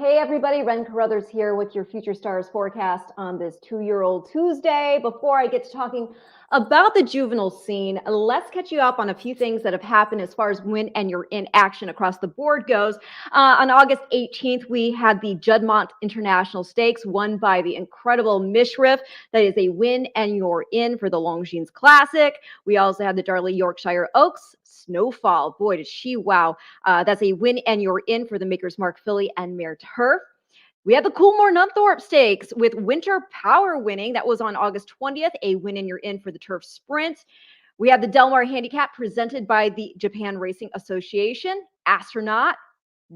Hey everybody, Ren Carothers here with your Future Stars forecast on this 2-year-old Tuesday. Before I get to talking about the juvenile scene, let's catch you up on a few things that have happened as far as when and you're in action across the board goes. On August 18th, we had the Juddmonte International Stakes won by the incredible Mishriff. That is a win and you're in for the Longines Classic. We also had the Darley Yorkshire Oaks Snowfall. Boy, did she wow. That's a win and you're in for the Maker's Mark Filly and Mare Turf. We had the Coolmore Nunthorpe Stakes with Winter Power winning. That was on August 20th, a win and you're in for the Turf Sprint. We had the Delmar Handicap presented by the Japan Racing Association. Astronaut,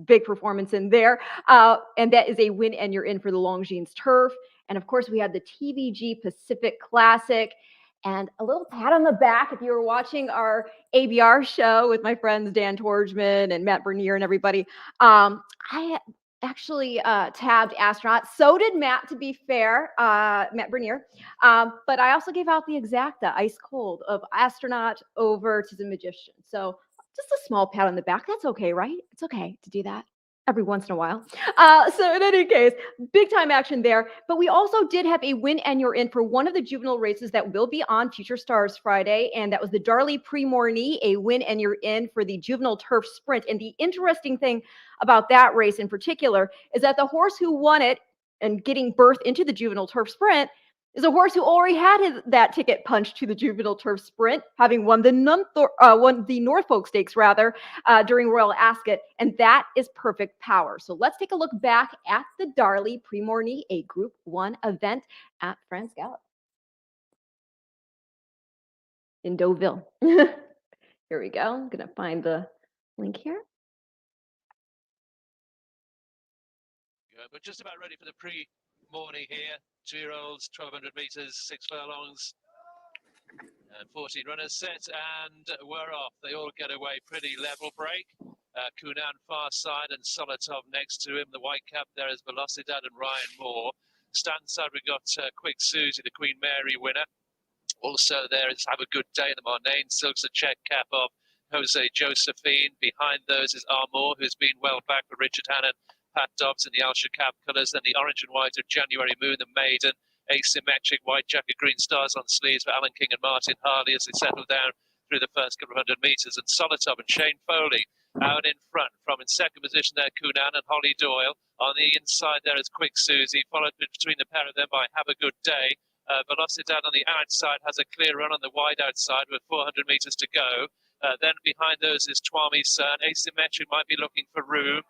big performance in there. And that is a win and you're in for the Longines Turf. And of course, we had the TVG Pacific Classic. And a little pat on the back if you were watching our ABR show with my friends Dan Torgman and Matt Bernier and everybody. I actually tabbed Astronaut. So did Matt, to be fair, Matt Bernier. But I also gave out the exacta, ice cold, of Astronaut over to the Magician. So just a small pat on the back. That's okay, right? It's okay to do that every once in a while. So in any case, big time action there. But we also did have a win and you're in for one of the juvenile races that will be on Future Stars Friday. And that was the Darley Prix a win and you're in for the Juvenile Turf Sprint. And the interesting thing about that race in particular is that the horse who won it and getting birth into the Juvenile Turf Sprint is a horse who already had that ticket punched to the Juvenile Turf Sprint, having won the Norfolk Stakes during Royal Ascot, and that is Perfect Power. So let's take a look back at the Darley Prix a Group 1 event at France Galop in Deauville. Here we go. I'm going to find the link here. We're just about ready for the pre-morning here. 2-year-olds, 1,200 meters, 6 furlongs, and 14 runners set, and we're off. They all get away. Pretty level break. Kunan far side and Solotov next to him. The white cap there is Velocidad and Ryan Moore. Stand side, we've got Quick Susie, the Queen Mary winner. Also there is Have a Good Day, the Marnane Silks, a check cap of Jose Josephine. Behind those is Armour, who's been well back with Richard Hannon, Pat Dobbs in the Alsha Cap colours, then the orange and white of January Moon, the Maiden, asymmetric white jacket, green stars on sleeves for Alan King and Martin Harley as they settle down through the first couple of 100 metres. And Solotov and Shane Foley out in front. From in second position there, Kunan and Holly Doyle. On the inside there is Quick Susie, followed between the pair of them by Have a Good Day. Velocidad on the outside has a clear run on the wide outside with 400 metres to go. Then behind those is Twami's Son. Asymmetric might be looking for room.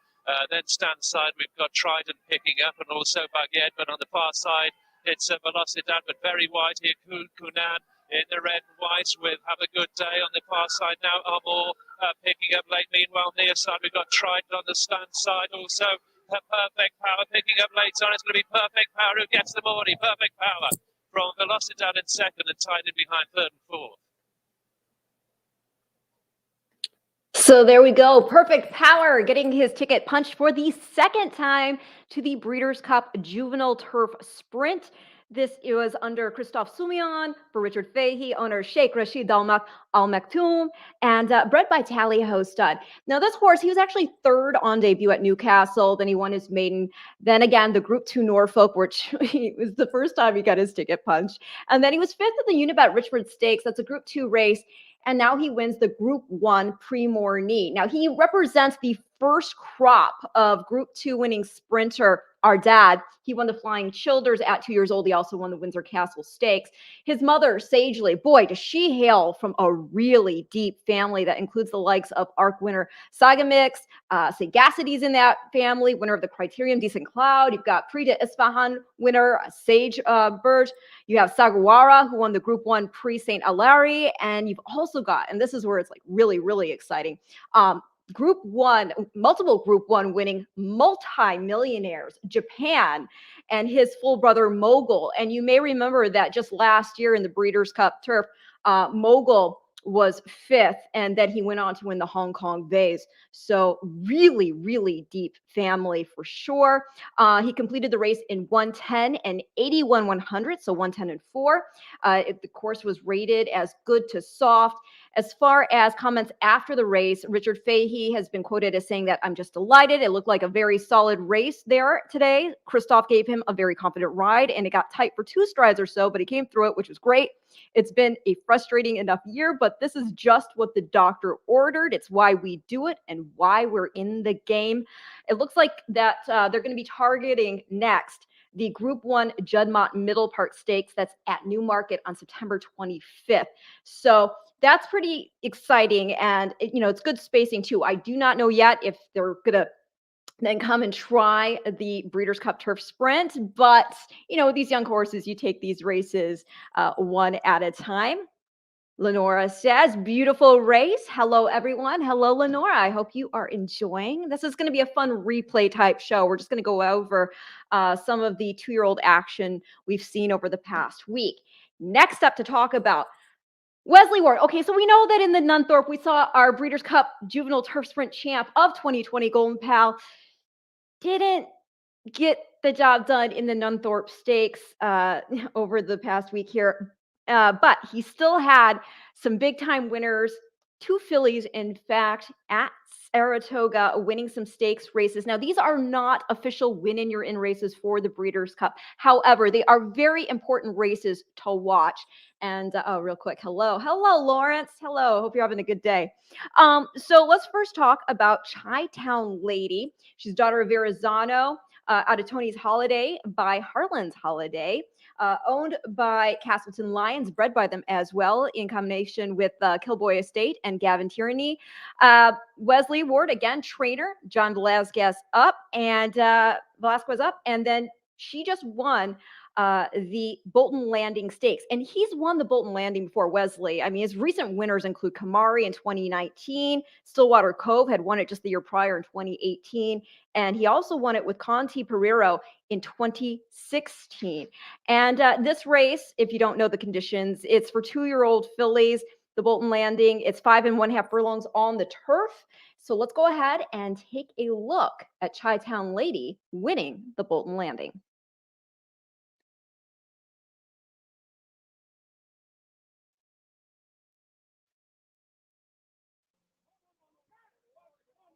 Then stand side, we've got Trident picking up and also Baguette, but on the far side, it's Velocidad, but very wide here, Kunan in the red and white with Have a Good Day on the far side now, Armour picking up late. Meanwhile, near side, we've got Trident on the stand side, also Perfect Power picking up later on. It's going to be Perfect Power who gets the morning. Perfect Power from Velocidad in second and tied in behind third and fourth. So there we go. Perfect Power getting his ticket punched for the second time to the Breeders' Cup Juvenile Turf Sprint. This was under Christophe Soumillon for Richard Fahey, owner Sheikh Rashid Al Maktoum, and bred by Tally Ho Stud. Now this horse, he was actually third on debut at Newcastle. Then he won his maiden. Then again, the Group 2 Norfolk, which was the first time he got his ticket punched. And then he was fifth at the Unibet Richmond Stakes. That's a Group 2 race. And now he wins the Group 1 Prix. Now he represents the first crop of Group 2 winning sprinter, our dad. He won the Flying Childers at 2 years old. He also won the Windsor Castle Stakes. His mother, Sagely, boy, does she hail from a really deep family that includes the likes of ARC winner Sagamix, Sagacity's in that family, winner of the Criterium Decent Cloud. You've got Prix de Isfahan winner Sage Burge. You have Sagawara, who won the Group 1 Prix St. Hilary. And you've also got, and this is where it's like really, really exciting, Group 1, multiple Group 1 winning multi-millionaires, Japan, and his full brother Mogul. And you may remember that just last year in the Breeders' Cup Turf, Mogul was fifth, and then he went on to win the Hong Kong Bays. So really, really deep family for sure. He completed the race in 110 and 81 100, so 110 and 4. The course was rated as good to soft. As far as comments after the race, Richard Fahey has been quoted as saying that I'm just delighted. It looked like a very solid race there today. Christoph gave him a very confident ride, and it got tight for 2 strides or so, but he came through it, which was great. It's been a frustrating enough year, but this is just what the doctor ordered. It's why we do it and why we're in the game. It looks like that they're going to be targeting next the Group 1 Juddmonte Middle Park Stakes. That's at Newmarket on September 25th. So that's pretty exciting. And, it's good spacing too. I do not know yet if they're going to then come and try the Breeders' Cup Turf Sprint. But, with these young horses, you take these races one at a time. Lenora says, beautiful race. Hello, everyone. Hello, Lenora. I hope you are enjoying. This is going to be a fun replay type show. We're just going to go over some of the 2-year-old action we've seen over the past week. Next up to talk about Wesley Ward. Okay, so we know that in the Nunthorpe, we saw our Breeders' Cup Juvenile Turf Sprint champ of 2020, Golden Pal, didn't get the job done in the Nunthorpe Stakes over the past week here. But he still had some big-time winners, 2 fillies, in fact, at Saratoga, winning some stakes races. Now, these are not official win-in-your-in races for the Breeders' Cup. However, they are very important races to watch. And real quick, hello, Lawrence. Hello, hope you're having a good day. So let's first talk about Chi-Town Lady. She's daughter of Verrazano, out of Tony's Holiday by Harlan's Holiday. Owned by Castleton Lions, bred by them as well, in combination with Kilboy Estate and Gavin Tierney. Wesley Ward, again, trainer, John Velazquez up, and then she just won the Bolton Landing Stakes. And he's won the Bolton Landing before Wesley. I mean, his recent winners include Kamari in 2019. Stillwater Cove had won it just the year prior in 2018. And he also won it with Conti Pereiro in 2016. And this race, if you don't know the conditions, it's for 2-year-old fillies, the Bolton Landing. It's 5 1/2 furlongs on the turf. So let's go ahead and take a look at Chi-Town Lady winning the Bolton Landing.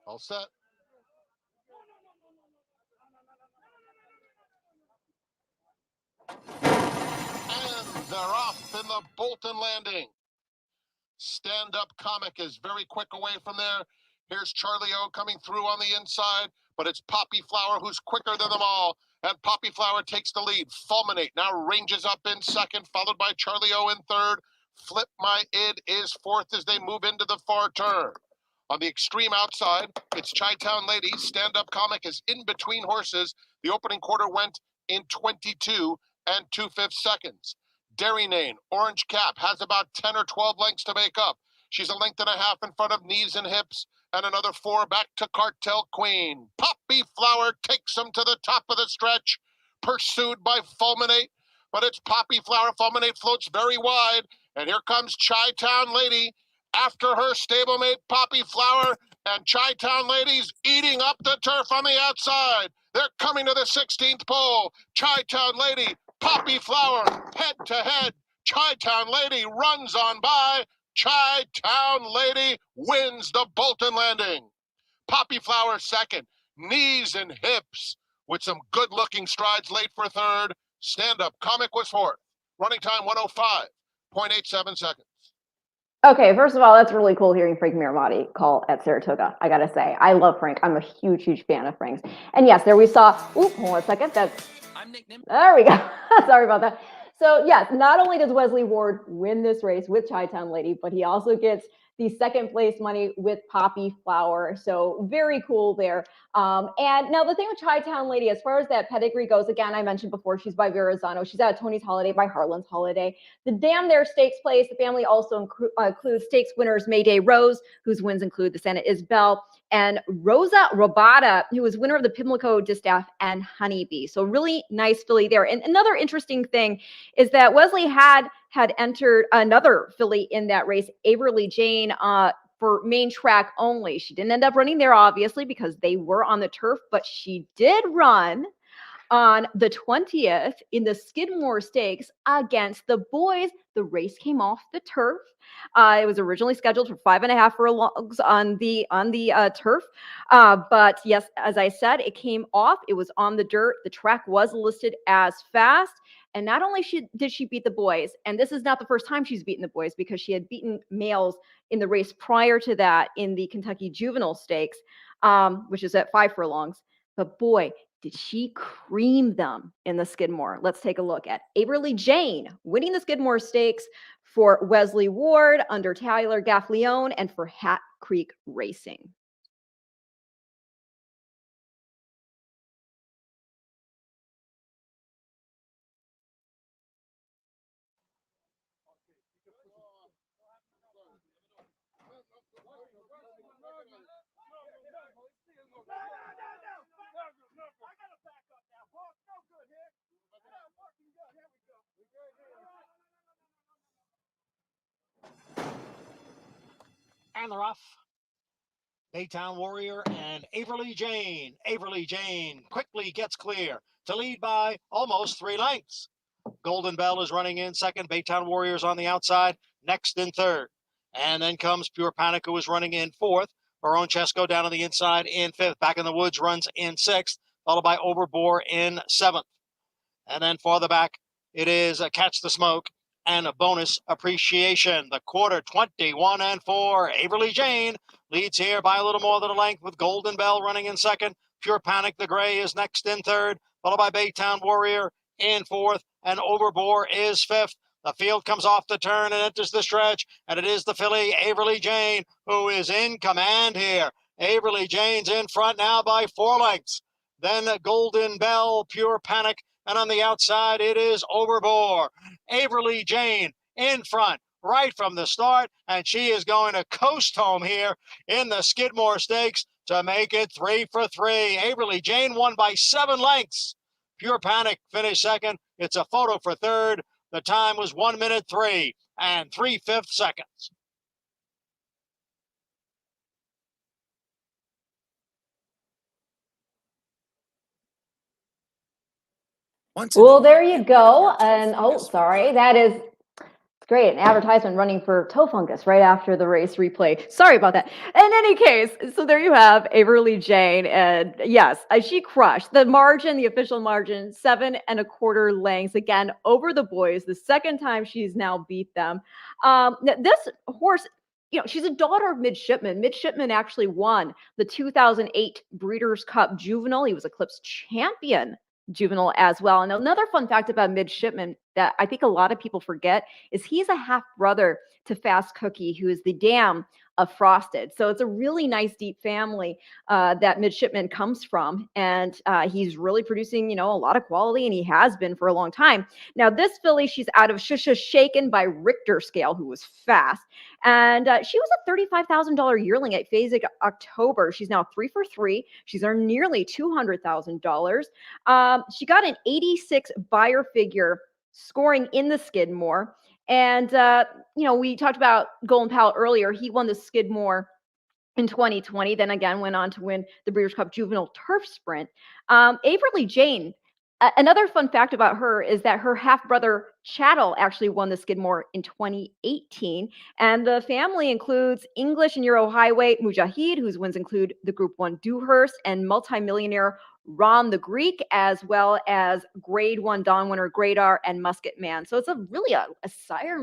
All set. And they're off in the Bolton Landing. Stand-up comic is very quick away from there. Here's Charlie O coming through on the inside, but it's Poppy Flower who's quicker than them all. And Poppy Flower takes the lead. Fulminate now ranges up in second, followed by Charlie O in third. Flip My Id is fourth as they move into the far turn. On the extreme outside, it's Chi-Town Lady. Stand-up comic is in between horses. The opening quarter went in 22 2/5 seconds. Dairy Nane, Orange Cap, has about 10 or 12 lengths to make up. She's a length and a half in front of Knees and Hips, and another 4 back to Cartel Queen. Poppy Flower takes them to the top of the stretch, pursued by Fulminate, but it's Poppy Flower. Fulminate floats very wide, and here comes Chi-Town Lady. After her stablemate, Poppy Flower, and Chi-Town Lady's eating up the turf on the outside. They're coming to the 16th pole. Chi-Town Lady, Poppy Flower, head to head. Chi-Town Lady runs on by. Chi-Town Lady wins the Bolton Landing. Poppy Flower second. Knees and Hips with some good-looking strides late for third. Stand-up comic was fourth. Running time 105.87 seconds. Okay, first of all, that's really cool hearing Frank Miramotti call at Saratoga. I gotta say, I love Frank. I'm a huge, huge fan of Frank's. And yes, there we saw. Hold on a second. There we go. Sorry about that. So yes, not only does Wesley Ward win this race with Chi-Town Lady, but he also gets the second place money with Poppy Flower. So very cool there. And now the thing with Chi-Town Lady, as far as that pedigree goes, again, I mentioned before, she's by Verrazano. She's out of Tony's Holiday by Harlan's Holiday. The Dam There Stakes place, the family also includes stakes winners Mayday Rose, whose wins include the Santa Isabel, and Rosa Robata, who was winner of the Pimlico Distaff and Honeybee. So really nice filly there. And another interesting thing is that Wesley had entered another filly in that race, Averly Jane, for main track only. She didn't end up running there, obviously, because they were on the turf, but she did run on the 20th in the Skidmore Stakes against the boys. The race came off the turf. It was originally scheduled for 5.5 furlongs on the turf, but yes, as I said, it came off. It was on the dirt. The track was listed as fast. And not only did she beat the boys, and this is not the first time she's beaten the boys because she had beaten males in the race prior to that in the Kentucky Juvenile Stakes, which is at 5 furlongs. But boy, did she cream them in the Skidmore. Let's take a look at Averly Jane winning the Skidmore Stakes for Wesley Ward under Tyler Gaffleone and for Hat Creek Racing. And they're off. Baytown Warrior and Averly Jane. Averly Jane quickly gets clear to lead by almost 3 lengths. Golden Bell is running in second. Baytown Warriors on the outside, next in third. And then comes Pure Panic, who is running in fourth. Barone Chesco down on the inside in fifth. Back in the Woods runs in sixth, followed by Overbore in seventh. And then farther back, it is Catch the Smoke and a Bonus Appreciation. The quarter 21-4. Averly Jane leads here by a little more than a length with Golden Bell running in second. Pure Panic, the gray, is next in third, followed by Baytown Warrior in fourth, and Overbore is fifth. The field comes off the turn and enters the stretch, and it is the filly Averly Jane who is in command here. Averly Jane's in front now by 4 lengths. Then Golden Bell, Pure Panic, and on the outside, it is Overbore. Averly Jane in front right from the start, and she is going to coast home here in the Skidmore Stakes to make it 3 for 3. Averly Jane won by 7 lengths. Pure Panic finished second. It's a photo for third. The time was 1 minute 3 and 3/5 seconds. Well, there you go. And oh, sorry, that is great. An advertisement running for toe fungus right after the race replay. Sorry about that. In any case, so there you have Averly Jane. And yes, she crushed the margin, the official margin, 7.25 lengths again over the boys. The second time she's now beat them. This horse, you know, she's a daughter of Midshipman. Midshipman actually won the 2008 Breeders' Cup Juvenile. He was Eclipse champion Juvenile as well. And another fun fact about Midshipman that I think a lot of people forget is he's a half brother to Fast Cookie, who is the dam of Frosted. So it's a really nice, deep family that Midshipman comes from. And he's really producing, you know, a lot of quality, and he has been for a long time. Now, this filly, she's out of Shusha Shaken by Richter Scale, who was fast. And she was a $35,000 yearling at Phasic October. She's now 3 for 3. She's earned nearly $200,000. She got an 86 buyer figure scoring in the Skidmore. And, you know, we talked about Golden Pal earlier. He won the Skidmore in 2020, then again went on to win the Breeders' Cup Juvenile Turf Sprint. Averly Jane, another fun fact about her is that her half-brother Chattel actually won the Skidmore in 2018. And the family includes English and Euro Highway Mujahid, whose wins include the Group 1 Dewhurst, and multimillionaire Ron the Greek, as well as Grade 1 Dawn winner Gradar and Musket Man. So it's really a sire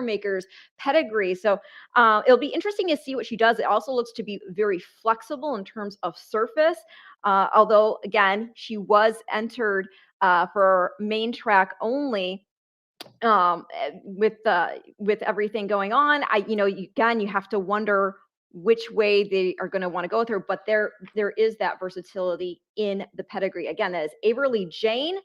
maker's pedigree. So it'll be interesting to see what she does. It also looks to be very flexible in terms of surface. Although, again, she was entered for main track only. With everything going on, you have to wonder which way they are going to want to go with her, but there is that versatility in the pedigree. Again, that is Averly Jane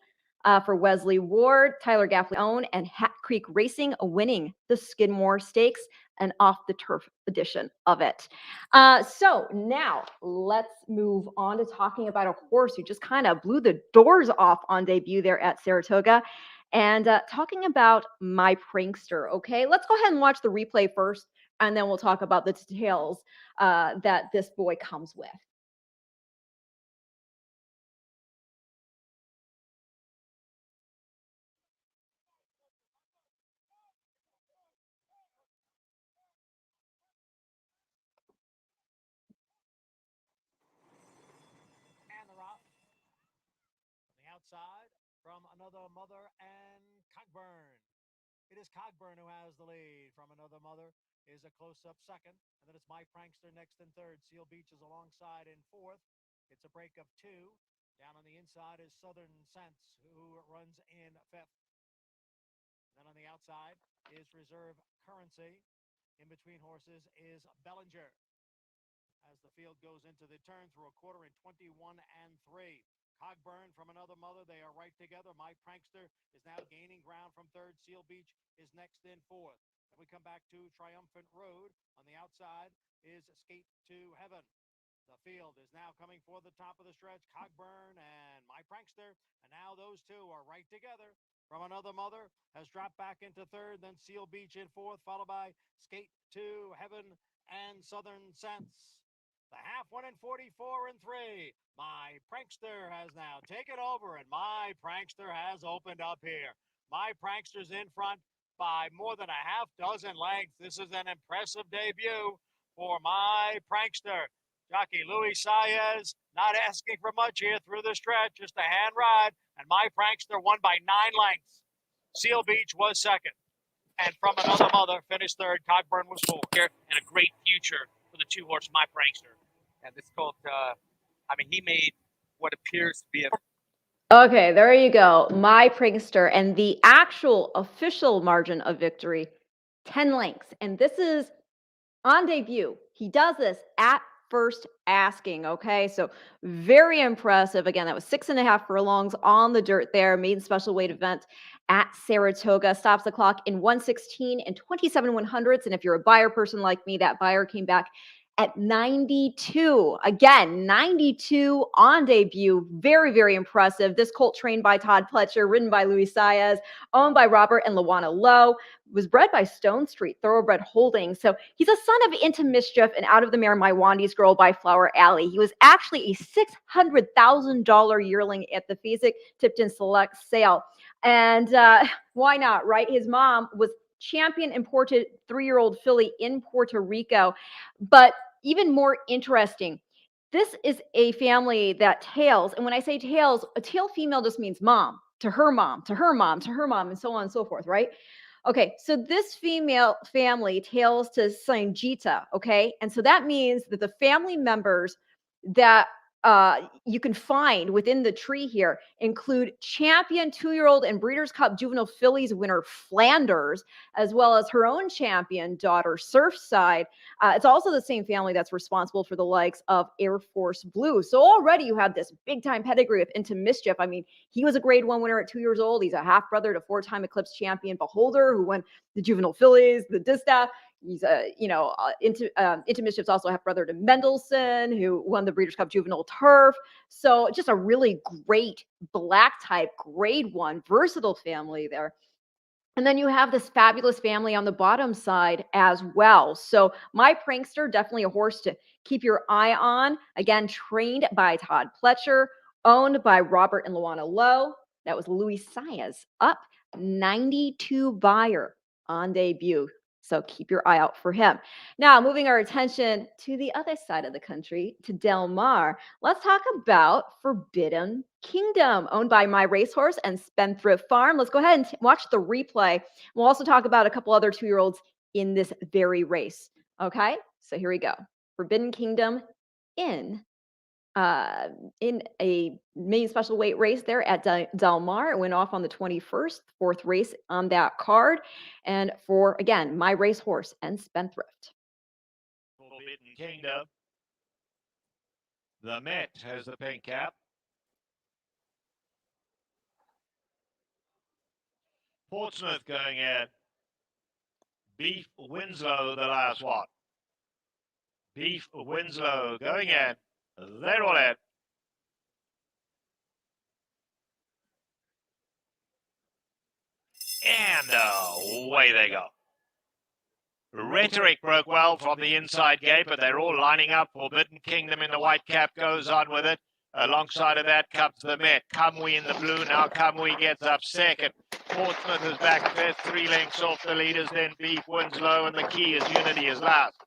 for Wesley Ward, Tyler Gaffleone, and Hat Creek Racing winning the Skidmore Stakes, an off-the-turf edition of it. So now let's move on to talking about a horse who just kind of blew the doors off on debut there at Saratoga, and talking about My Prankster. Okay, let's go ahead and watch the replay first, and then we'll talk about the details that this boy comes with. outside from Another Mother and Cogburn. It is Cogburn who has the lead. From Another Mother is a close-up second. And then it's My Prankster next in third. Seal Beach is alongside in fourth. It's a break of two. Down on the inside is Southern Sense, who runs in fifth. Then on the outside is Reserve Currency. In between horses is Bellinger. As the field goes into the turn through a quarter in 21 and 3. Cogburn from Another Mother, they are right together. My Prankster is now gaining ground from third. Seal Beach is next in fourth. Then we come back to Triumphant Road. On the outside is Skate to Heaven. The field is now coming for the top of the stretch. Cogburn and My Prankster, and now those two are right together. From Another Mother has dropped back into third, then Seal Beach in fourth, followed by Skate to Heaven and Southern Sense. The half won in 44 and 3. My Prankster has now taken over, and My Prankster has opened up here. My Prankster's in front by more than a half dozen lengths. This is an impressive debut for My Prankster. Jockey Louis Saez not asking for much here through the stretch, just a hand ride, and My Prankster won by 9 lengths. Seal Beach was second, and From Another Mother finished third. Cogburn was fourth. And a great future for the two-horse My Prankster. And this colt, he made what appears to be a... Okay, there you go. My Prankster, and the actual official margin of victory, 10 lengths. And this is on debut. He does this at first asking, okay? So very impressive. Again, that was 6.5 furlongs on the dirt there, maiden special weight event at Saratoga. Stops the clock in 1:16 and 27 100ths. And if you're a buyer person like me, that buyer came back at 92. Again, 92 on debut. Very, very impressive. This colt trained by Todd Pletcher, ridden by Louis Saez, owned by Robert and Luana Lowe, was bred by Stone Street Thoroughbred Holdings. So he's a son of Into Mischief and Out of the Mare My Wandy's Girl by Flower Alley. He was actually a $600,000 yearling at the Fasig-Tipton Select sale. And why not, right? His mom was champion imported 3-year-old filly in Puerto Rico. But even more interesting, this is a family that tails, and when I say tails, a tail female just means mom, to her mom, to her mom, to her mom, and so on and so forth, right? Okay, so this female family tails to Sanjita, okay? And so that means that the family members that you can find within the tree here include champion 2-year-old and Breeders' Cup Juvenile Fillies winner Flanders, as well as her own champion daughter Surfside. It's also the same family that's responsible for the likes of Air Force Blue. So already you have this big time pedigree of Into Mischief. I mean, he was a grade 1 winner at 2 years old. He's a half brother to 4-time Eclipse champion Beholder, who won the Juvenile Fillies, the Distaff. He's Into Mischief's also half brother to Mendelssohn, who won the Breeders' Cup Juvenile Turf. So just a really great black type, grade 1, versatile family there. And then you have this fabulous family on the bottom side as well. So My Prankster, definitely a horse to keep your eye on. Again, trained by Todd Pletcher, owned by Robert and Luana Lowe. That was Louis Saez, up 92 buyer on debut. So keep your eye out for him. Now, moving our attention to the other side of the country, to Del Mar, let's talk about Forbidden Kingdom, owned by My Racehorse and Spendthrift Farm. Let's go ahead and watch the replay. We'll also talk about a couple other 2-year-olds in this very race. Okay, so here we go. Forbidden Kingdom in a main special weight race there at Del Mar. It went off on the 21st, 4th race on that card. And for, again, My Racehorse and Spendthrift. Forbidden Kingdom. The Met has the pink cap. Portsmouth going in. Beef Winslow, the last one. Beef Winslow going in. They're all in. And away they go. Rhetoric broke well from the inside gate, but they're all lining up. Forbidden Kingdom in the white cap goes on with it. Alongside of that comes the Met. Kamui in the blue. Now Kamui gets up second. Portsmouth is back fifth. 3 lengths off the leaders. Then Beef Winslow, and the key is Unity is last.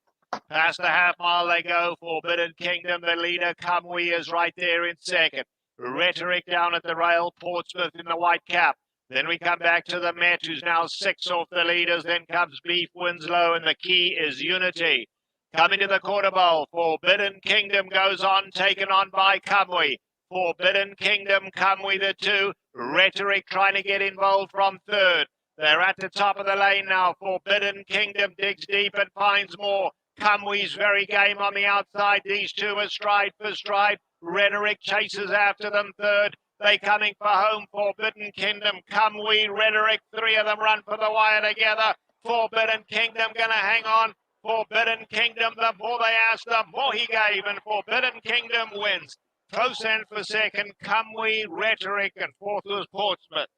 Past the half mile they go. Forbidden Kingdom, the leader. Kamui is right there in second. Rhetoric down at the rail, Portsmouth in the white cap. Then we come back to the Met, who's now 6 off the leaders. Then comes Beef Winslow, and the key is Unity. Coming to the quarter bowl, Forbidden Kingdom goes on, taken on by Cumwee. Forbidden Kingdom, Cumwee the 2. Rhetoric trying to get involved from 3rd. They're at the top of the lane now. Forbidden Kingdom digs deep and finds more. Cumwee's very game on the outside. These two are stride for stride. Rhetoric chases after them 3rd. They coming for home. Forbidden Kingdom, Cumwee, Rhetoric. 3 of them run for the wire together. Forbidden Kingdom gonna hang on. Forbidden Kingdom, the more they asked, the more he gave, and Forbidden Kingdom wins. Close end for 2nd, Cumwee, Rhetoric, and 4th was Portsmouth.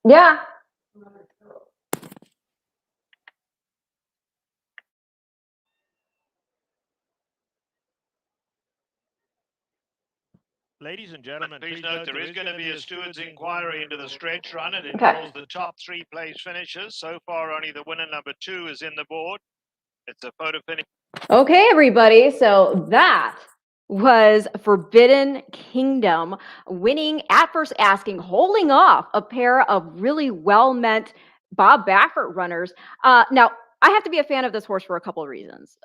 Yeah. Ladies and gentlemen, please note there is going to be a steward's inquiry into the stretch run. It Okay. involves the top 3 place finishers. So far, only the winner number 2 is in the board. It's a photo finish. Okay, everybody. So that was Forbidden Kingdom winning at first asking, holding off a pair of really well-meant Bob Baffert runners. Now, I have to be a fan of this horse for a couple of reasons.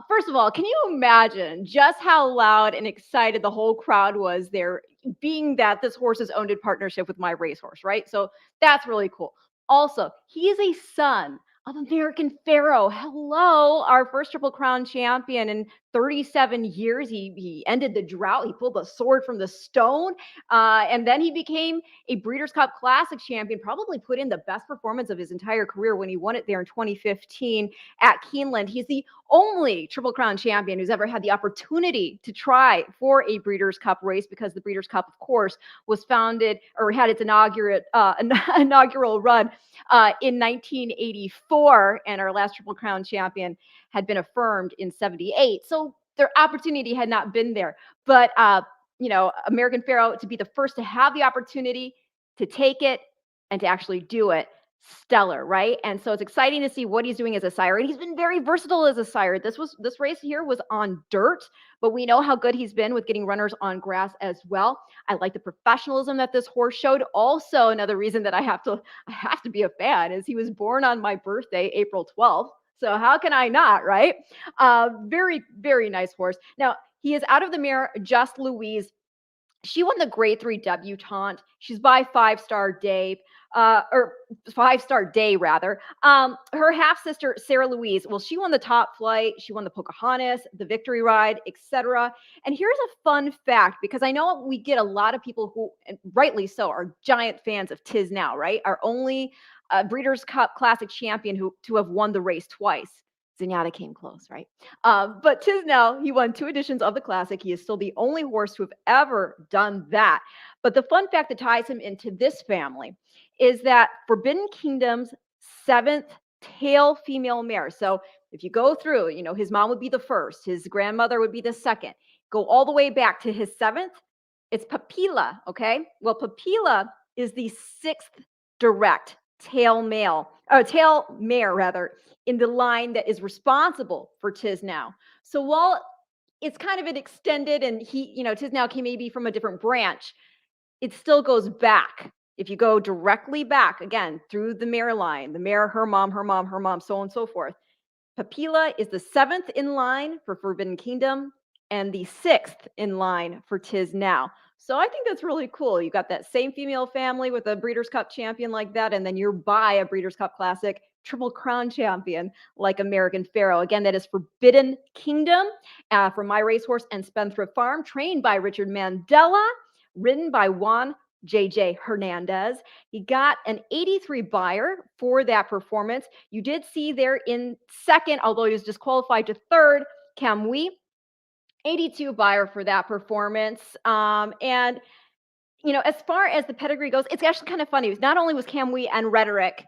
First of all, can you imagine just how loud and excited the whole crowd was there, being that this horse is owned in partnership with my racehorse, right? So that's really cool. Also, he is a son of American Pharaoh. Hello, our first Triple Crown champion in 37 years. He ended the drought. He pulled the sword from the stone. And then he became a Breeders' Cup Classic champion, probably put in the best performance of his entire career when he won it there in 2015 at Keeneland. He's the only Triple Crown champion who's ever had the opportunity to try for a Breeders' Cup race, because the Breeders' Cup, of course, was founded or had its inaugural run in 1984, and our last Triple Crown champion had been affirmed in 78. So their opportunity had not been there. But, American Pharaoh, to be the first to have the opportunity to take it and to actually do it, stellar, right? And so it's exciting to see what he's doing as a sire, and he's been very versatile as a sire. This race here was on dirt, but we know how good he's been with getting runners on grass as well. I like the professionalism that this horse showed. Also, another reason that I have to be a fan is he was born on my birthday, April 12th. So how can I not, right? Very, very nice horse. Now, he is out of the mare, Just Louise. She won the Grade 3 debutante. She's by Five Star Day, rather. Her half sister, Sarah Louise, well, she won the Top Flight. She won the Pocahontas, the Victory Ride, etc. And here's a fun fact, because I know we get a lot of people who, and rightly so, are giant fans of Tiz Now, right? Our only Breeders' Cup Classic champion to have won the race twice. Zenyatta came close, right? But Tiz Now, he won 2 editions of the Classic. He is still the only horse to have ever done that. But the fun fact that ties him into this family is that Forbidden Kingdom's 7th tail female mare. So if you go through, his mom would be the first, his grandmother would be the second. Go all the way back to his 7th, it's Papila, okay? Well, Papila is the 6th direct tail mare rather, in the line that is responsible for Tis Now. So while it's kind of an extended and Tis Now came maybe from a different branch, it still goes back. If you go directly back again through the mare line, the mare, her mom, so on and so forth. Papila is the 7th in line for Forbidden Kingdom and the 6th in line for Tis Now. So I think that's really cool. You got that same female family with a Breeders' Cup champion like that, and then you're by a Breeders' Cup Classic Triple Crown champion like American Pharoah. Again, that is Forbidden Kingdom from My Racehorse and Spendthrift Farm, trained by Richard Mandela, ridden by Juan JJ Hernandez. He got an 83 buyer for that performance. You did see there in second, although he was disqualified to third, Cam Wee, 82 buyer for that performance. And as far as the pedigree goes, it's actually kind of funny. Not only was Cam Wee and Rhetoric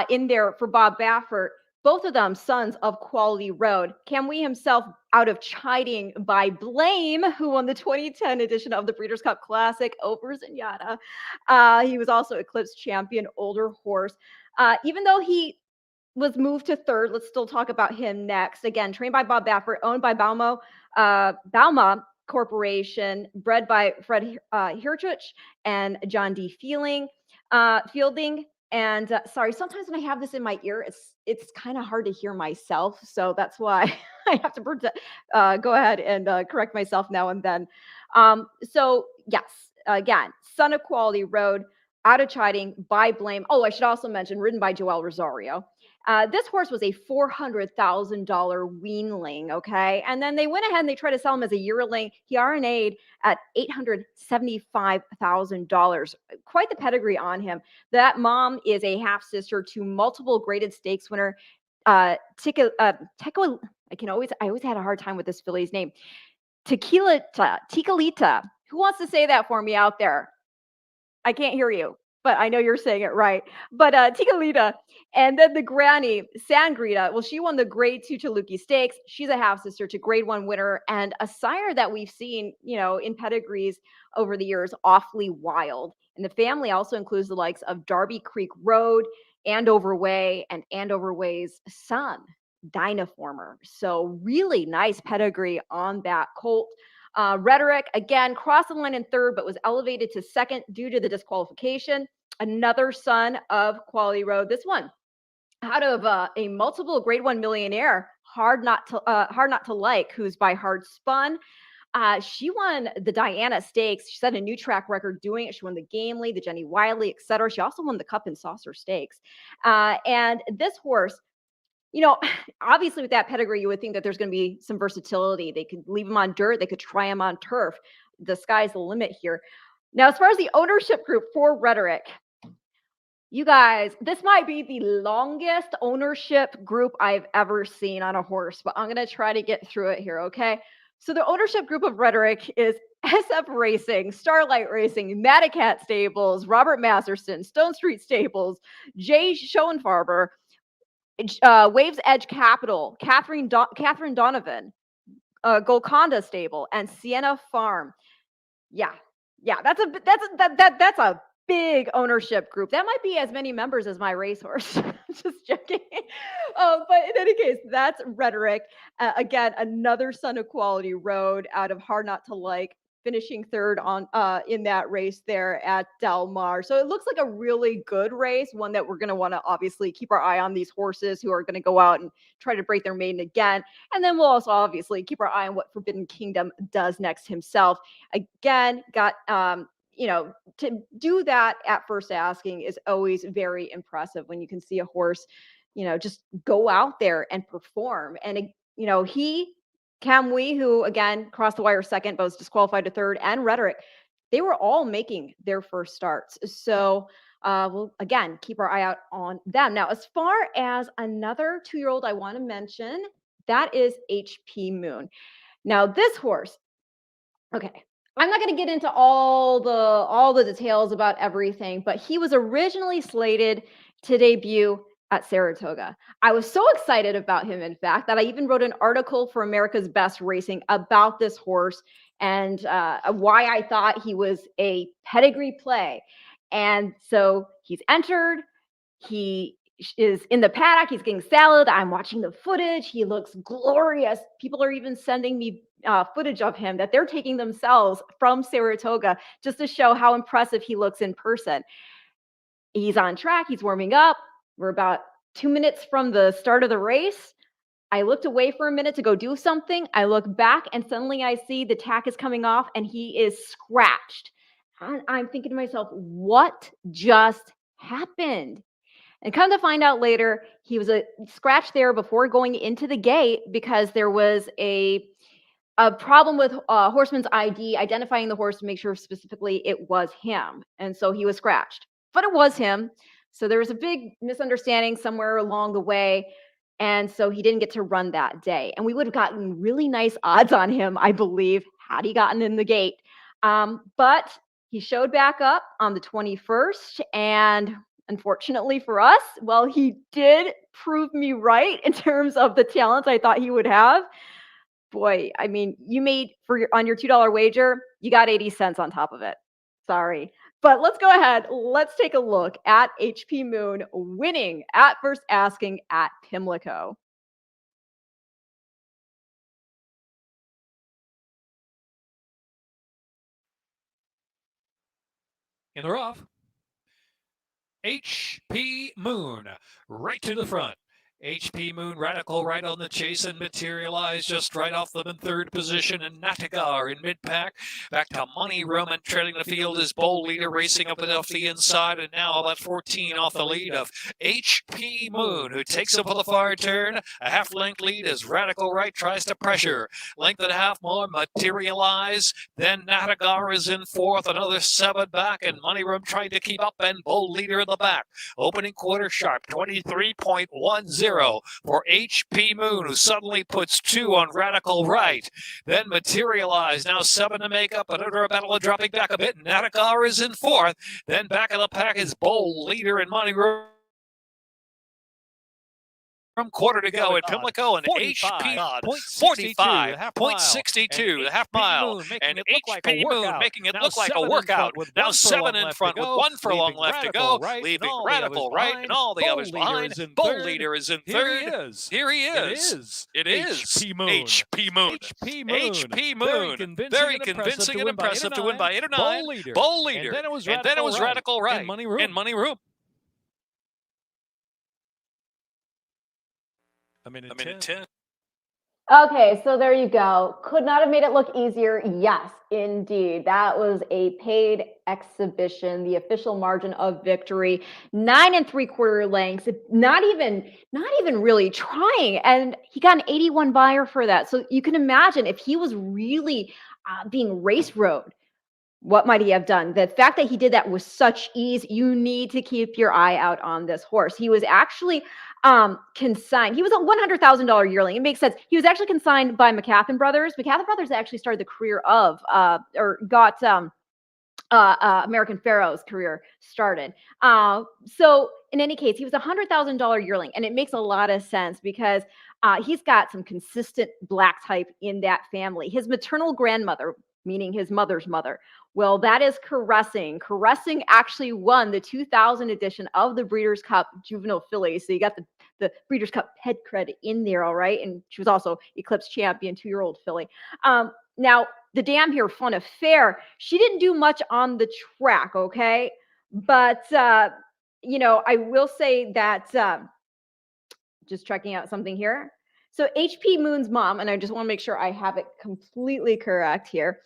in there for Bob Baffert, both of them sons of Quality Road. Cam Wee himself out of Chiding by Blame, who won the 2010 edition of the Breeders' Cup Classic over Zenyatta. He was also Eclipse champion, older horse. Even though he was moved to third, let's still talk about him next. Again, trained by Bob Baffert, owned by Bauma Corporation, bred by Fred Hirtich and John D. Fielding. And sorry, sometimes when I have this in my ear, it's kind of hard to hear myself. So that's why I have to go ahead and correct myself now and then. So yes, again, son of Quality Road, out of Chiding by Blame. Oh, I should also mention, ridden by Joel Rosario. This horse was a $400,000 weanling, okay? And then they went ahead and they tried to sell him as a yearling. He RNA'd at $875,000. Quite the pedigree on him. That mom is a half-sister to multiple graded stakes winner, I always had a hard time with this filly's name. Tikalita. Who wants to say that for me out there? I can't hear you, but I know you're saying it right. But Tikalita, and then the granny, Sangrita, well, she won the Grade 2 Chaluki Stakes. She's a half-sister to Grade 1 winner and a sire that we've seen, in pedigrees over the years, Awfully Wild. And the family also includes the likes of Darby Creek Road, Andover Way, and Andover Way's son, Dynaformer. So really nice pedigree on that colt. Rhetoric, again, crossed the line in third, but was elevated to second due to the disqualification. Another son of Quality Road. This one out of a multiple Grade 1 millionaire, hard not to like, who's by Hard Spun. She won the Diana Stakes. She set a new track record doing it. She won the Gamely, the Jenny Wiley, etc. She also won the Cup and Saucer Stakes. And this horse, obviously with that pedigree, you would think that there's going to be some versatility. They could leave him on dirt. They could try him on turf. The sky's the limit here. Now, as far as the ownership group for Rhetoric, you guys, this might be the longest ownership group I've ever seen on a horse, but I'm going to try to get through it here, okay? So the ownership group of Rhetoric is SF Racing, Starlight Racing, Madacat Stables, Robert Masterson, Stone Street Stables, Jay Schoenfarber, Waves Edge Capital, Catherine Donovan, Golconda Stable, and Sienna Farm. Yeah, that's a big ownership group. That might be as many members as My Racehorse. Just joking. But in any case, that's Rhetoric. Again, another son of Quality Road out of Hard Not to Like, finishing third on in that race there at Del Mar. So it looks like a really good race, one that we're going to want to obviously keep our eye on these horses who are going to go out and try to break their maiden again. And then we'll also obviously keep our eye on what Forbidden Kingdom does next himself. Again, got to do that at first asking is always very impressive when you can see a horse, just go out there and perform. And, Cam Wee, who again crossed the wire second, but was disqualified to third, and Rhetoric, they were all making their first starts. So we'll again keep our eye out on them. Now, as far as another 2-year-old I want to mention, that is HP Moon. Now, this horse, okay, I'm not going to get into all the details about everything, but he was originally slated to debut at Saratoga. I was so excited about him, in fact, that I even wrote an article for America's Best Racing about this horse and why I thought he was a pedigree play. And so he's entered. He is in the paddock. He's getting salad. I'm watching the footage. He looks glorious. People are even sending me footage of him that they're taking themselves from Saratoga just to show how impressive he looks in person. He's on track. He's warming up. We're about 2 minutes from the start of the race. I looked away for a minute to go do something. I look back and suddenly I see the tack is coming off and he is scratched. And I'm thinking to myself, what just happened? And come to find out later, he was a scratch there before going into the gate because there was a problem with horseman's ID, identifying the horse to make sure specifically it was him. And so he was scratched, but it was him. So there was a big misunderstanding somewhere along the way. And so he didn't get to run that day. And we would have gotten really nice odds on him, I believe, had he gotten in the gate. But he showed back up on the 21st. And unfortunately for us, well, he did prove me right in terms of the talent I thought he would have. Boy, I mean, you made on your $2 wager, you got 80 cents on top of it. Sorry. But let's go ahead. Let's take a look at HP Moon winning at first asking at Pimlico. In the rough, HP Moon right to the front. HP Moon Radical right on the chase and Materialize just right off them in third position, and Natigar in mid-pack. Back to Money Room and trailing the field is Bold Leader racing up off the inside, and now about 14 off the lead of HP Moon, who takes up for the far turn. A half-length lead as Radical Right tries to pressure. Length and a half more, Materialize. Then Natigar is in fourth, another 7 back, and Money Room trying to keep up, and Bold Leader in the back. Opening quarter sharp, 23.10. For HP Moon, who suddenly puts 2 on Radical Right. Then Materialize, now 7 to make up, and under a battle of dropping back a bit. Natigar is in fourth. Then back of the pack is Bold Leader and Money Room. From quarter to go at Pimlico, and HP God 45.62, the half mile, and HP Moon making it look like a workout. Now 7 in front with 1 furlong left to go, leaving Radical Right and all the others behind. Bold Leader is in third. Here he is. It is HP Moon. HP Moon. Very convincing and impressive to win by 8 or 9. Bold Leader. And then it was Radical Right. And Money Room. A minute 10. Okay, so there you go. Could not have made it look easier. Yes, indeed. That was a paid exhibition, the official margin of victory, 9 3/4 lengths, not even really trying. And he got an 81 buyer for that. So you can imagine if he was really being race rode, what might he have done? The fact that he did that with such ease, you need to keep your eye out on this horse. He was actually consigned. He was a $100,000 yearling. It makes sense. He was actually consigned by McCaffin Brothers. McCaffin Brothers actually started the career of, or got American Pharaoh's career started. So in any case, he was a $100,000 yearling, and it makes a lot of sense because he's got some consistent black type in that family. His maternal grandmother, meaning his mother's mother, well, that is Caressing. Caressing actually won the 2000 edition of the Breeders' Cup Juvenile Fillies. So you got the Breeders' Cup head credit in there, all right? And she was also Eclipse champion, 2-year-old filly. Now, the dam here, Fun Affair, she didn't do much on the track, okay? But, you know, I will say that, just checking out something here. So HP Moon's mom, and I just want to make sure I have it completely correct here.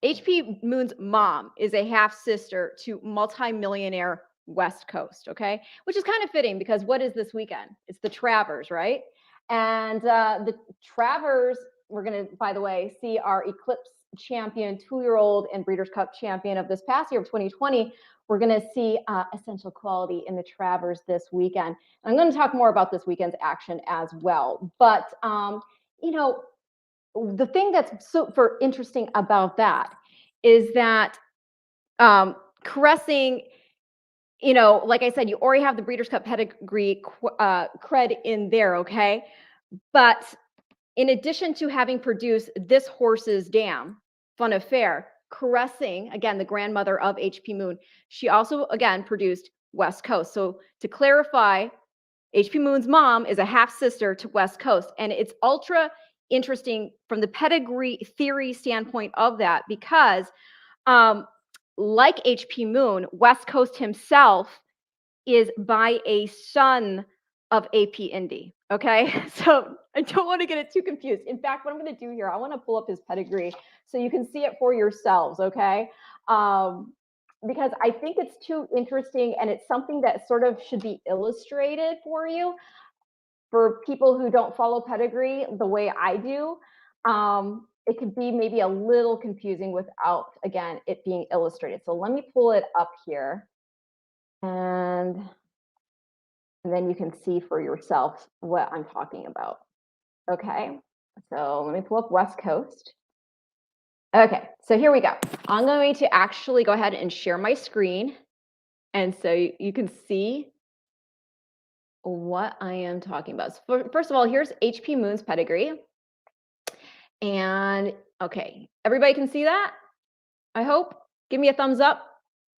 HP Moon's mom is a half sister to multimillionaire West Coast, okay? Which is kind of fitting because what is this weekend? It's the Travers, right? And the Travers, we're going to, by the way, see our Eclipse champion, 2-year-old and Breeders' Cup champion of this past year of 2020. We're going to see Essential Quality in the Travers this weekend. I'm going to talk more about this weekend's action as well. But, you know, the thing that's super interesting about that is that Caressing, you know, like I said, you already have the Breeders' Cup pedigree cred in there, okay? But in addition to having produced this horse's dam, Fun Affair, Caressing, again, the grandmother of HP Moon, she also, again, produced West Coast. So to clarify, HP Moon's mom is a half sister to West Coast, and it's ultra interesting from the pedigree theory standpoint of that because, like HP Moon, West Coast himself is by a son of AP Indy. Okay, so I don't want to get it too confused. In fact, what I'm going to do here, I want to pull up his pedigree so you can see it for yourselves. Okay. Because I think it's too interesting and it's something that sort of should be illustrated for you for people who don't follow pedigree the way I do. It could be maybe a little confusing without, again, it being illustrated. So let me pull it up here and then you can see for yourself what I'm talking about. Okay, so let me pull up West Coast. Okay, so here we go. I'm going to actually go ahead and share my screen. And so you can see what I am talking about. So first of all, here's HP Moon's pedigree. And okay, everybody can see that? I hope. Give me a thumbs up.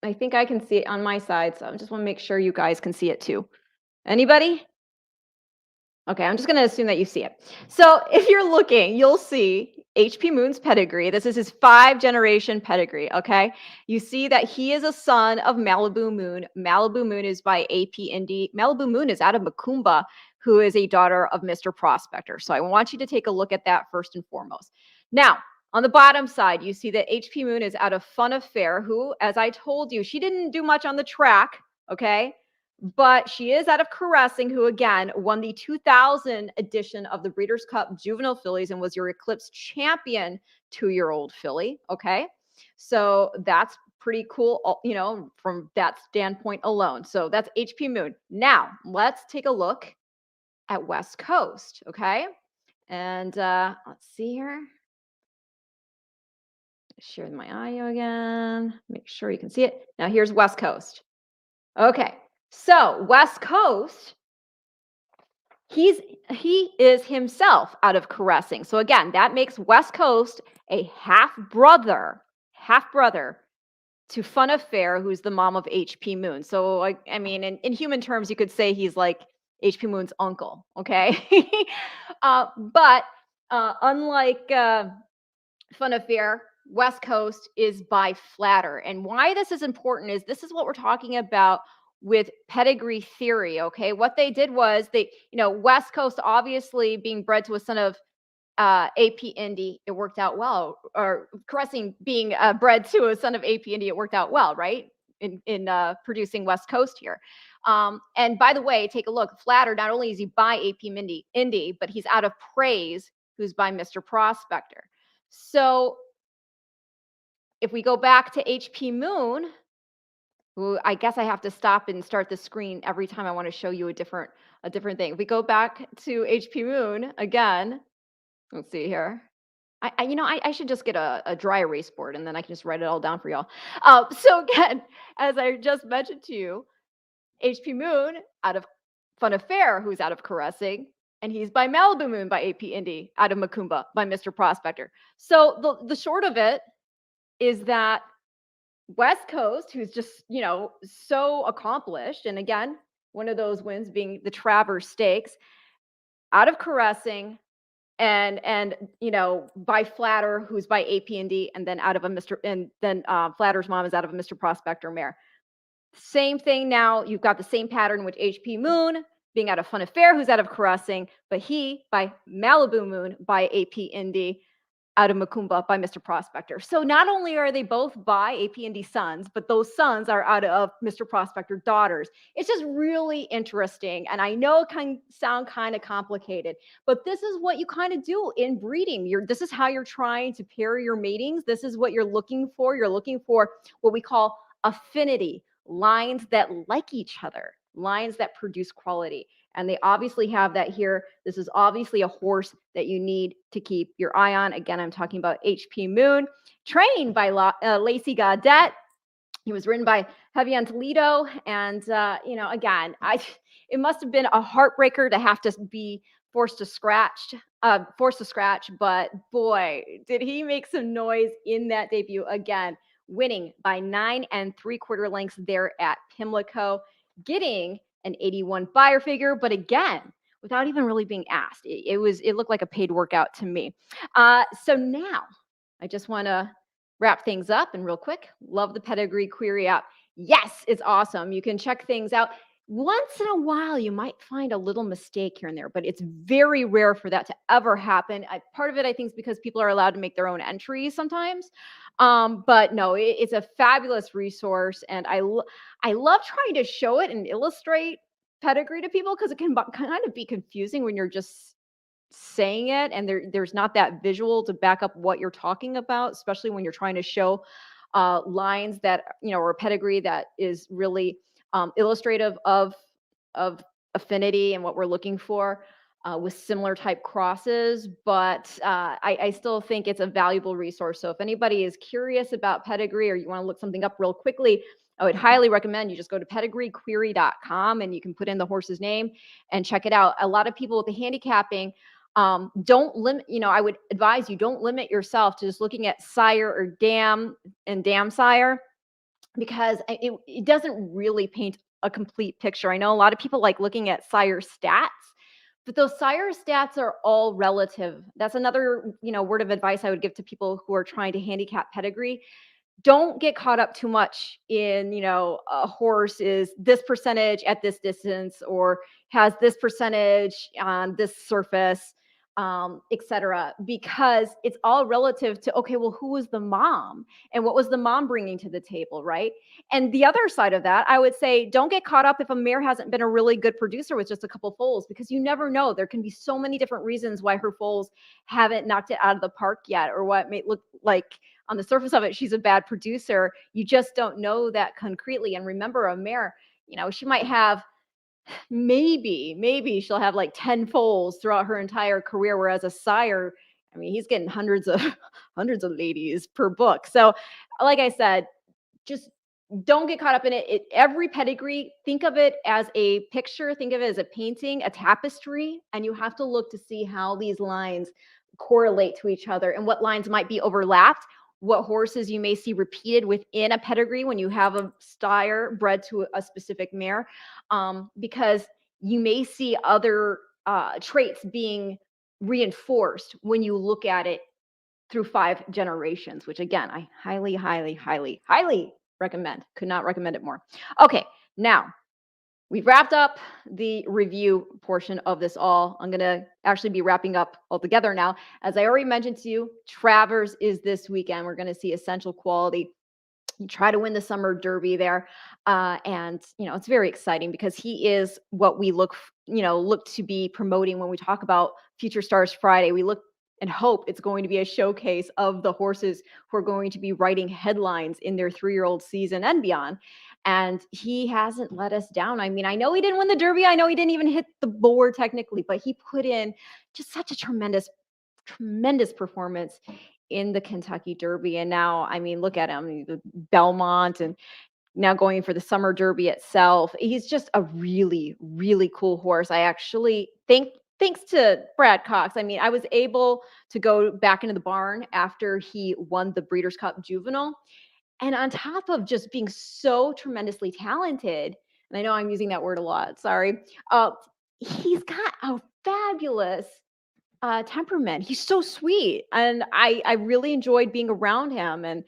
I think I can see it on my side. So I just want to make sure you guys can see it too. Anybody? Okay, I'm just going to assume that you see it. So if you're looking, you'll see HP Moon's pedigree. This is his 5-generation pedigree, okay? You see that he is a son of Malibu Moon. Malibu Moon is by AP Indy. Malibu Moon is out of Macumba, who is a daughter of Mr. Prospector. So I want you to take a look at that first and foremost. Now, on the bottom side, you see that HP Moon is out of Fun Affair, who, as I told you, she didn't do much on the track, okay? But she is out of Caressing, who again won the 2000 edition of the Breeders' Cup Juvenile Fillies and was your Eclipse champion 2-year-old filly. Okay, so that's pretty cool, you know, from that standpoint alone. So that's HP Moon. Now let's take a look at West Coast. Okay, and let's see here. Share my audio again. Make sure you can see it. Now here's West Coast. Okay. So West Coast, he is himself out of Caressing. So again, that makes West Coast a half brother to Fun Affair, who's the mom of HP Moon. So I mean, in human terms, you could say he's like HP Moon's uncle. Okay, but unlike Fun Affair, West Coast is by Flatter. And why this is important is this is what we're talking about with pedigree theory. Okay, what they did was West Coast obviously being bred to a son of AP Indy, it worked out well. Or Caressing being bred to a son of AP Indy, it worked out well, right? In producing West Coast here. And by the way, take a look. Flatter, not only is he by AP Indy, but he's out of Praise, who's by Mr. Prospector. So if we go back to HP Moon, who I guess I have to stop and start the screen every time I want to show you a different thing. If we go back to HP Moon again, let's see here. I should just get a dry erase board and then I can just write it all down for y'all. So again, as I just mentioned to you, HP Moon out of Fun Affair, who's out of Caressing, and he's by Malibu Moon by AP Indy, out of Macumba by Mr. Prospector. So the short of it is that West Coast, who's just, so accomplished, and again, one of those wins being the Travers Stakes, out of Caressing, and by Flatter, who's by AP Indy, and then out of a Mr. and then Flatter's mom is out of a Mr. Prospector mare. Same thing now. You've got the same pattern with HP Moon being out of Fun Affair, who's out of Caressing, but he by Malibu Moon by AP Indy, out of Macumba by Mr. Prospector. So not only are they both by AP Indy sons, but those sons are out of Mr. Prospector daughters. It's just really interesting. And I know it can sound kind of complicated, but this is what you kind of do in breeding. This is how you're trying to pair your matings. This is what you're looking for. You're looking for what we call affinity, lines that like each other, lines that produce quality. And they obviously have that here. This is obviously a horse that you need to keep your eye on. Again, I'm talking about HP Moon, trained by Lacey Gaudet. He was ridden by Javier Toledo. And, again, it must have been a heartbreaker to have to be forced to scratch. But boy, did he make some noise in that debut. Again, winning by 9 3/4 lengths there at Pimlico. getting an 81 buyer figure, but again, without even really being asked. It looked like a paid workout to me. So now I just want to wrap things up and real quick. Love the pedigree query app. Yes, it's awesome. You can check things out. Once in a while, you might find a little mistake here and there, but it's very rare for that to ever happen. Part of it, I think, is because people are allowed to make their own entries sometimes. But no, it's a fabulous resource, and I love trying to show it and illustrate pedigree to people because it can kind of be confusing when you're just saying it and there's not that visual to back up what you're talking about, especially when you're trying to show lines that, or a pedigree that is really illustrative of affinity and what we're looking for with similar type crosses. But I still think it's a valuable resource. So if anybody is curious about pedigree or you want to look something up real quickly, I would highly recommend you just go to pedigreequery.com and you can put in the horse's name and check it out. A lot of people with the handicapping don't limit, I would advise you don't limit yourself to just looking at sire or dam and dam sire, because it doesn't really paint a complete picture. I know a lot of people like looking at sire stats, but those sire stats are all relative. That's another, word of advice I would give to people who are trying to handicap pedigree. Don't get caught up too much in, a horse is this percentage at this distance or has this percentage on this surface, etc. Because it's all relative to, okay, well, who was the mom and what was the mom bringing to the table, right? And the other side of that, I would say, don't get caught up if a mare hasn't been a really good producer with just a couple foals, because you never know. There can be so many different reasons why her foals haven't knocked it out of the park yet, or what may look like on the surface of it, she's a bad producer. You just don't know that concretely. And remember, a mare, she might have maybe she'll have like 10 foals throughout her entire career, whereas a sire, I mean, he's getting hundreds of ladies per book. So like I said, just don't get caught up in it. Every pedigree, think of it as a picture, think of it as a painting, a tapestry, and you have to look to see how these lines correlate to each other and what lines might be overlapped, what horses you may see repeated within a pedigree when you have a sire bred to a specific mare, because you may see other traits being reinforced when you look at it through 5 generations, which again, I highly, highly, highly, highly recommend. Could not recommend it more. Okay, now we've wrapped up the review portion of this all. I'm going to actually be wrapping up altogether now. As I already mentioned to you, Travers is this weekend. We're going to see Essential Quality. You try to win the Summer Derby there. And, it's very exciting because he is what we look to be promoting when we talk about Future Stars Friday. We look and hope it's going to be a showcase of the horses who are going to be writing headlines in their 3-year-old season and beyond. And he hasn't let us down. I mean, I know he didn't win the Derby. I know he didn't even hit the board technically, but he put in just such a tremendous performance in the Kentucky Derby. And now, I mean, look at him, the Belmont, and now going for the Summer Derby itself. He's just a really, really cool horse. I actually think, thanks to Brad Cox, I mean, I was able to go back into the barn after he won the Breeders' Cup Juvenile. And on top of just being so tremendously talented, and I know I'm using that word a lot, sorry, he's got a fabulous temperament. He's so sweet. And I really enjoyed being around him. And,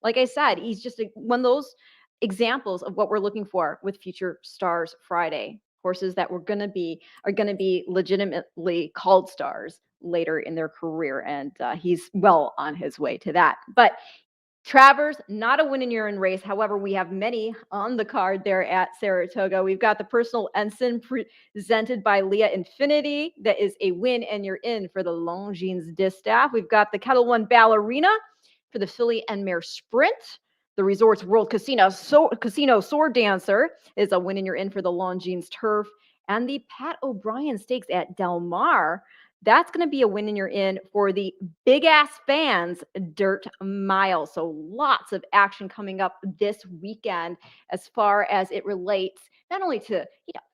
like I said, he's just one of those examples of what we're looking for with Future Stars Friday. Horses that are going to be legitimately called stars later in their career. And he's well on his way to that. But Travers, not a win in urine race. However, we have many on the card there at Saratoga. We've got the Personal Ensign presented by Leah Infinity. That is a win and you're in for the Longines Distaff. We've got the Kettle One Ballerina for the Filly and Mare Sprint. The Resorts World Casino Sword Dancer is a win and you're in for the Longines Turf. And the Pat O'Brien Stakes at Del Mar, that's going to be a win and you're in for the Big Ass Fans Dirt Mile. So lots of action coming up this weekend as far as it relates not only to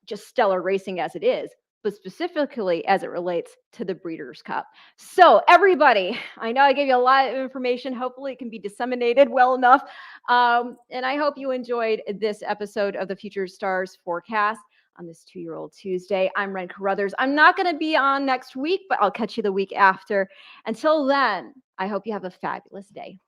just stellar racing as it is, but specifically as it relates to the Breeders' Cup. So everybody, I know I gave you a lot of information. Hopefully it can be disseminated well enough. And I hope you enjoyed this episode of the Future Stars Forecast on this 2-year-old Tuesday. I'm Ren Carothers. I'm not going to be on next week, but I'll catch you the week after. Until then, I hope you have a fabulous day.